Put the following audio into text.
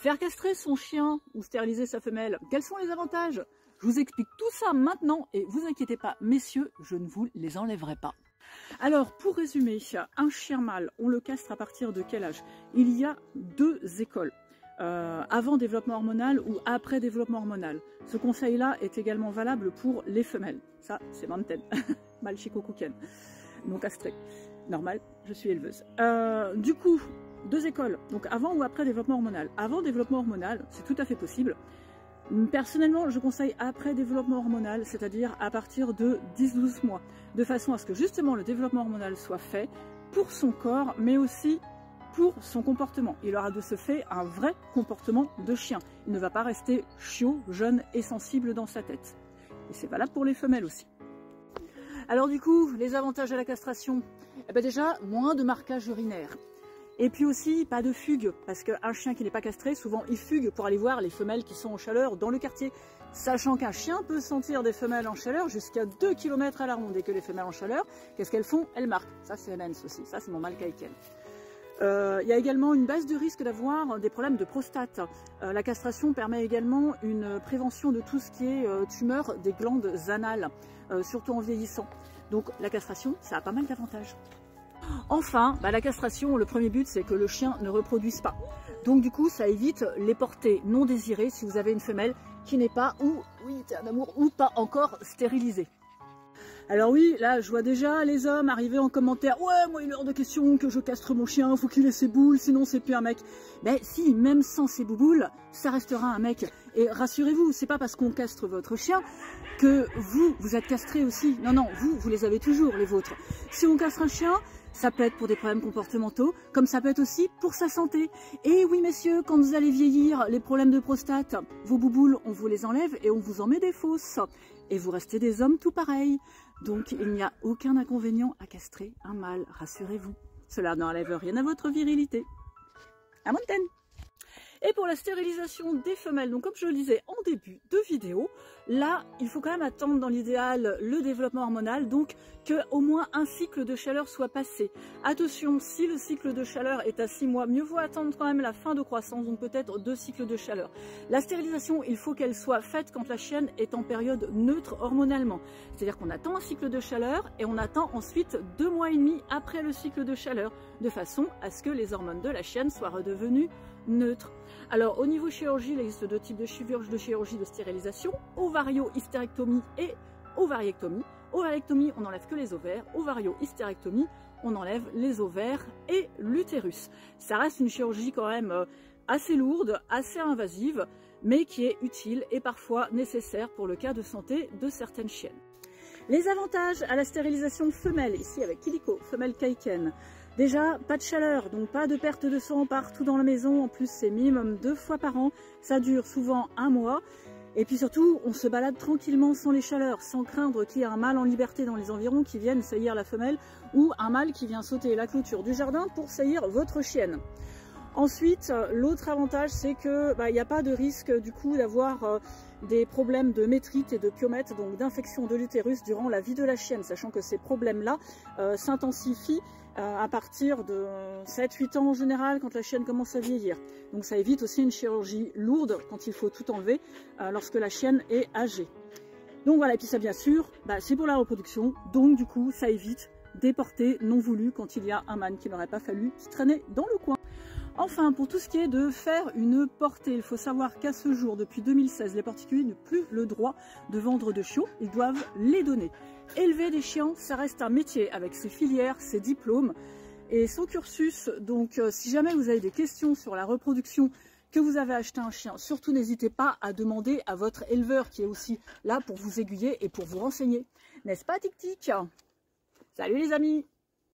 Faire castrer son chien ou stériliser sa femelle, quels sont les avantages? Je vous explique tout ça maintenant et vous inquiétez pas, messieurs, je ne vous les enlèverai pas. Alors, pour résumer, un chien mâle, on le castre à partir de quel âge? Il y a 2 écoles. Avant développement hormonal ou après développement hormonal. Ce conseil-là est également valable pour les femelles. Ça, c'est Mountain, mâle Shikokuken, non castré. Normal, je suis éleveuse. Du coup, 2 écoles. Donc avant ou après développement hormonal. Avant développement hormonal, c'est tout à fait possible. Personnellement, je conseille après développement hormonal, c'est-à-dire à partir de 10-12 mois, de façon à ce que justement le développement hormonal soit fait pour son corps, mais aussi pour son comportement. Il aura de ce fait un vrai comportement de chien. Il ne va pas rester chiot, jeune et sensible dans sa tête. Et c'est valable pour les femelles aussi. Alors du coup, les avantages de la castration, eh bien déjà, moins de marquage urinaire. Et puis aussi, pas de fugue, parce qu'un chien qui n'est pas castré, souvent il fugue pour aller voir les femelles qui sont en chaleur dans le quartier. Sachant qu'un chien peut sentir des femelles en chaleur jusqu'à 2 km à la ronde, et que les femelles en chaleur, qu'est-ce qu'elles font? Elles marquent. Ça c'est Mens aussi, ça c'est mon mâle Kaiken. Il y a également une baisse de risque d'avoir des problèmes de prostate. La castration permet également une prévention de tout ce qui est tumeur des glandes anales, surtout en vieillissant. Donc la castration, ça a pas mal d'avantages. Enfin, la castration, le premier but, c'est que le chien ne reproduise pas. Donc du coup, ça évite les portées non désirées si vous avez une femelle qui n'est pas, ou pas encore stérilisée. Alors oui, là, je vois déjà les hommes arriver en commentaire. Ouais, moi, il est hors de question que je castre mon chien, faut qu'il ait ses boules, sinon c'est plus un mec. Ben si, même sans ses bouboules, ça restera un mec. Et rassurez-vous, c'est pas parce qu'on castre votre chien que vous êtes castré aussi. Non, non, vous les avez toujours, les vôtres. Si on castre un chien, ça peut être pour des problèmes comportementaux, comme ça peut être aussi pour sa santé. Et oui, messieurs, quand vous allez vieillir, les problèmes de prostate, vos bouboules, on vous les enlève et on vous en met des fausses. Et vous restez des hommes tout pareils. Donc, il n'y a aucun inconvénient à castrer un mâle, rassurez-vous. Cela n'enlève rien à votre virilité. À Mountain. Et pour la stérilisation des femelles, donc comme je le disais en début de vidéo, là, il faut quand même attendre dans l'idéal le développement hormonal, donc qu'au moins un cycle de chaleur soit passé. Attention, si le cycle de chaleur est à 6 mois, mieux vaut attendre quand même la fin de croissance, donc peut-être 2 cycles de chaleur. La stérilisation, il faut qu'elle soit faite quand la chienne est en période neutre hormonalement. C'est-à-dire qu'on attend un cycle de chaleur et on attend ensuite 2 mois et demi après le cycle de chaleur, de façon à ce que les hormones de la chienne soient redevenues neutres. Alors au niveau chirurgie, il existe 2 types de chirurgie de stérilisation, ovario-hystérectomie et ovariectomie. Ovariectomie, on n'enlève que les ovaires, ovario-hystérectomie, on enlève les ovaires et l'utérus. Ça reste une chirurgie quand même assez lourde, assez invasive, mais qui est utile et parfois nécessaire pour le cas de santé de certaines chiennes. Les avantages à la stérilisation femelle, ici avec Kiliko, femelle Kaiken. Déjà, pas de chaleur, donc pas de perte de sang partout dans la maison. En plus, c'est minimum 2 fois par an. Ça dure souvent 1 mois. Et puis surtout, on se balade tranquillement sans les chaleurs, sans craindre qu'il y ait un mâle en liberté dans les environs qui vienne saillir la femelle ou un mâle qui vient sauter la clôture du jardin pour saillir votre chienne. Ensuite, l'autre avantage, c'est que il n'y a pas de risque du coup d'avoir des problèmes de métrite et de pyomètre, donc d'infection de l'utérus durant la vie de la chienne, sachant que ces problèmes-là s'intensifient à partir de 7-8 ans en général, quand la chienne commence à vieillir. Donc ça évite aussi une chirurgie lourde quand il faut tout enlever lorsque la chienne est âgée. Donc voilà, et puis ça bien sûr, c'est pour la reproduction, donc du coup ça évite des portées non voulues quand il y a un mâle qui n'aurait pas fallu qui traînait dans le coin. Enfin, pour tout ce qui est de faire une portée, il faut savoir qu'à ce jour, depuis 2016, les particuliers n'ont plus le droit de vendre de chiots, ils doivent les donner. Élever des chiens, ça reste un métier avec ses filières, ses diplômes et son cursus. Donc si jamais vous avez des questions sur la reproduction, que vous avez acheté un chien, surtout n'hésitez pas à demander à votre éleveur qui est aussi là pour vous aiguiller et pour vous renseigner. N'est-ce pas, Tic Tic? Salut les amis!